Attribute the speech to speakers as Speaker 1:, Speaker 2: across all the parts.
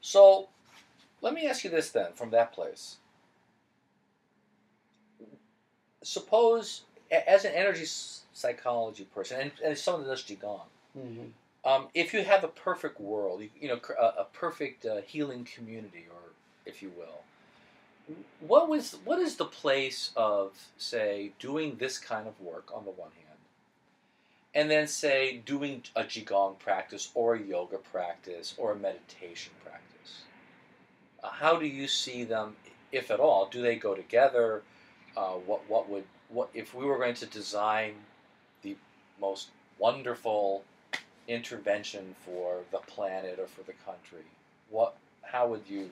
Speaker 1: So let me ask you this then, from that place. Suppose, as an energy psychology person, and someone that does Qigong, if you have a perfect world, a perfect healing community, or if you will, what is the place of, say, doing this kind of work on the one hand, and then, say, doing a Qigong practice or a yoga practice or a meditation practice? How do you see them, if at all? Do they go together? What if we were going to design the most wonderful intervention for the planet or for the country? How would you,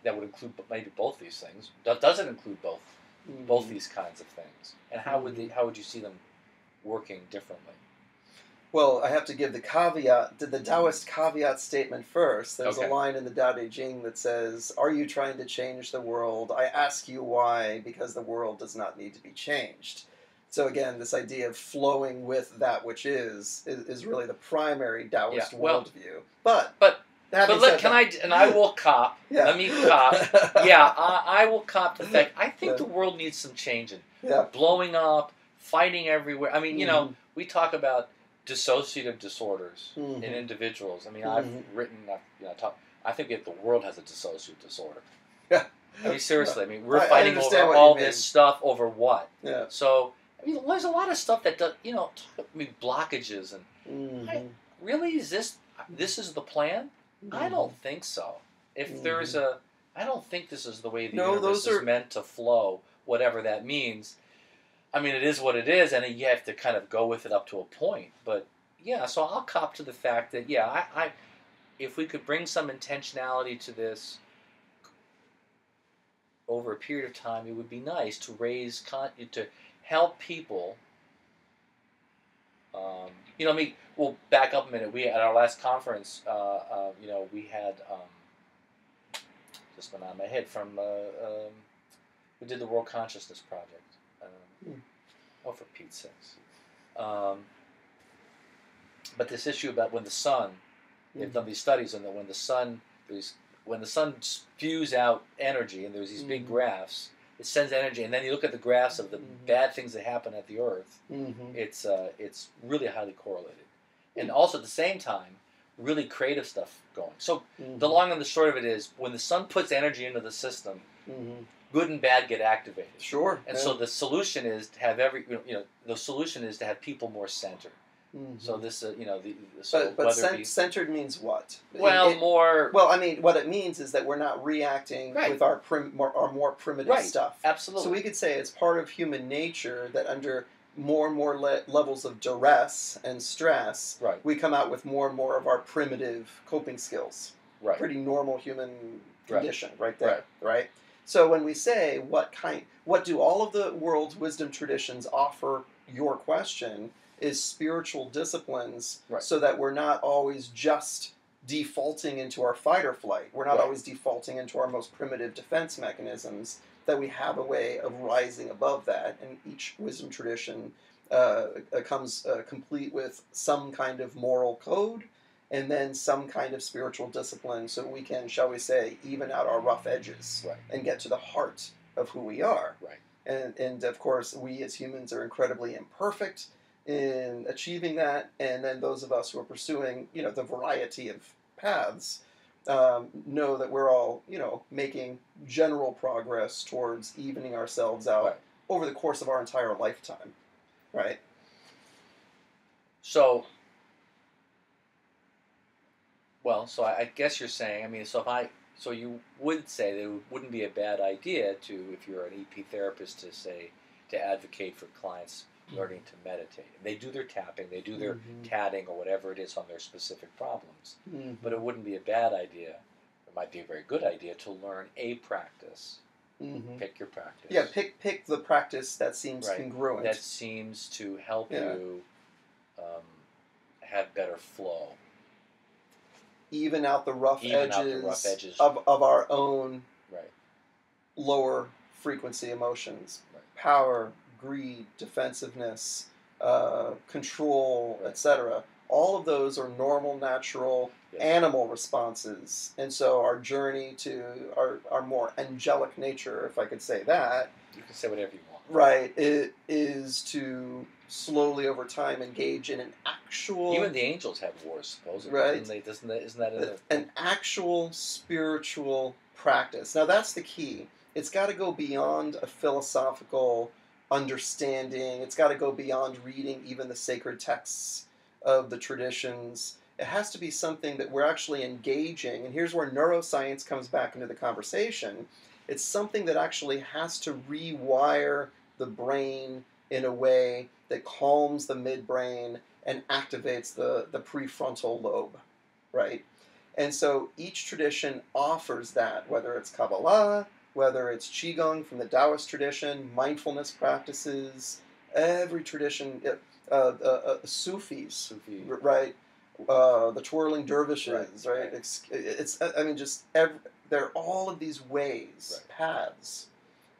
Speaker 1: that would include maybe both these things. Does it include both these kinds of things? And how would you see them working differently?
Speaker 2: Well, I have to give the caveat, the Taoist caveat statement first. There's a line in the Tao Te Ching that says, "Are you trying to change the world? I ask you why, because the world does not need to be changed." So again, this idea of flowing with that which is really the primary Taoist worldview. But
Speaker 1: I will cop. Yeah. Let me cop. Yeah, I will cop the fact. I think the world needs some changing.
Speaker 2: Yeah.
Speaker 1: Blowing up, fighting everywhere. I mean, we talk about dissociative disorders in individuals. I mean, I've written, I think the world has a dissociative disorder.
Speaker 2: Yeah.
Speaker 1: I mean, seriously. I mean, we're fighting over all this stuff over what?
Speaker 2: Yeah.
Speaker 1: So, I mean, there's a lot of stuff that does, blockages and really, is this is the plan? I don't think so. If there's I don't think this is the way the universe is meant to flow, whatever that means. I mean, it is what it is, and you have to kind of go with it up to a point. But yeah, so I'll cop to the fact that I if we could bring some intentionality to this over a period of time, it would be nice to to help people. We'll back up a minute. We at our last conference, we had just went on my head from we did the World Consciousness Project. Oh, for Pete's sakes! But this issue about when the sun, they've done these studies on when the sun spews out energy, and there's these big graphs. It sends energy, and then you look at the graphs of the bad things that happen at the Earth. It's really highly correlated, and also at the same time, really creative stuff going. So the long and the short of it is, when the sun puts energy into the system, good and bad get activated.
Speaker 2: Sure.
Speaker 1: And so the solution is to have the solution is to have people more centered. So this,
Speaker 2: centered means what?
Speaker 1: More.
Speaker 2: Well, I mean, what it means is that we're not reacting with our more primitive stuff.
Speaker 1: Absolutely.
Speaker 2: So we could say it's part of human nature that under more and more levels of duress and stress, we come out with more and more of our primitive coping skills.
Speaker 1: Right.
Speaker 2: Pretty normal human condition, right there. Right. So when we say what do all of the world's wisdom traditions offer, your question is spiritual disciplines, so that we're not always just defaulting into our fight or flight. We're not always defaulting into our most primitive defense mechanisms, that we have a way of rising above that. And each wisdom tradition comes complete with some kind of moral code and then some kind of spiritual discipline, so we can, shall we say, even out our rough edges and get to the heart of who we are. And of course, we as humans are incredibly imperfect in achieving that, and then those of us who are pursuing, the variety of paths, know that we're all, making general progress towards evening ourselves out over the course of our entire lifetime, right?
Speaker 1: So I guess you're saying, I mean, so you would say that it wouldn't be a bad idea if you're an EP therapist, to advocate for clients learning to meditate. And they do their tapping, they do their tatting or whatever it is on their specific problems. But it wouldn't be a bad idea, it might be a very good idea, to learn a practice. Pick your practice.
Speaker 2: Yeah, pick the practice that seems congruent.
Speaker 1: That seems to help you have better flow.
Speaker 2: Even out the rough edges of our own lower frequency emotions. Power, greed, defensive control, etc. all of those are normal, natural animal responses. And so our journey to our more angelic nature, if I could say that.
Speaker 1: You can say whatever you want.
Speaker 2: Right. It is to slowly over time engage in an actual...
Speaker 1: Even the angels have wars, supposedly.
Speaker 2: Right.
Speaker 1: Isn't that
Speaker 2: an actual spiritual practice. Now that's the key. It's got to go beyond a philosophical understanding. It's got to go beyond reading even the sacred texts of the traditions. It has to be something that we're actually engaging. And here's where neuroscience comes back into the conversation. It's something that actually has to rewire the brain in a way that calms the midbrain and activates the prefrontal lobe, right? And so each tradition offers that, whether it's Kabbalah, whether it's Qigong from the Taoist tradition, mindfulness practices, every tradition, Sufis, right? The twirling dervishes, right? There are all of these ways, paths.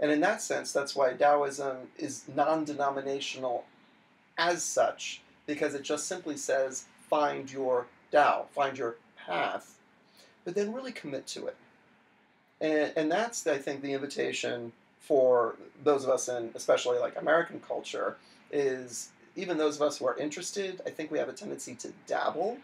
Speaker 2: And in that sense, that's why Taoism is non-denominational as such, because it just simply says, find your Tao, find your path, but then really commit to it. And that's, I think, the invitation for those of us in, especially like American culture, is even those of us who are interested, I think we have a tendency to dabble.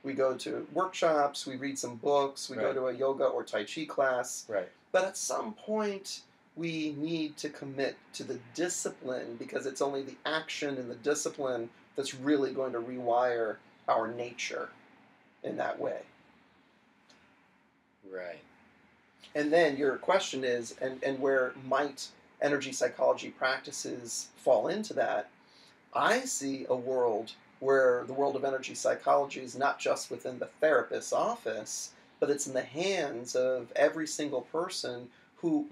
Speaker 2: We go to workshops, we read some books, we go to a yoga or Tai Chi class.
Speaker 1: Right.
Speaker 2: But at some point, we need to commit to the discipline, because it's only the action and the discipline that's really going to rewire our nature in that way.
Speaker 1: Right.
Speaker 2: And then your question is, and where might energy psychology practices fall into that? I see a world where the world of energy psychology is not just within the therapist's office, but it's in the hands of every single person who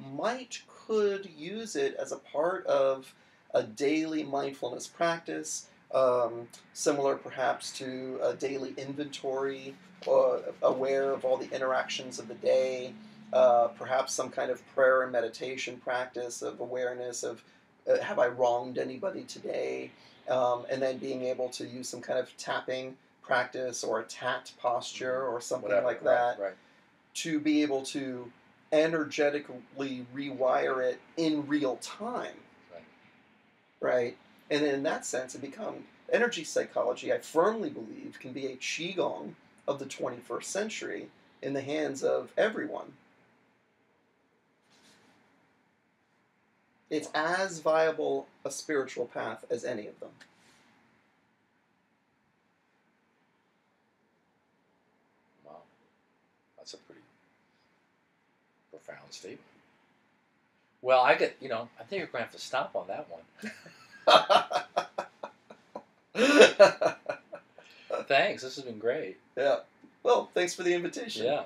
Speaker 2: could use it as a part of a daily mindfulness practice, similar perhaps to a daily inventory, aware of all the interactions of the day, perhaps some kind of prayer and meditation practice of awareness of, have I wronged anybody today? And then being able to use some kind of tapping practice or a tat posture or something like that to be able to energetically rewire it in real time. Right? And in that sense, it becomes energy psychology, I firmly believe, can be a Qigong of the 21st century in the hands of everyone. It's as viable a spiritual path as any of them.
Speaker 1: Wow. That's a pretty profound statement. Well, I think you're going to have to stop on that one. Thanks. This has been great.
Speaker 2: Yeah. Well, thanks for the invitation.
Speaker 1: Yeah.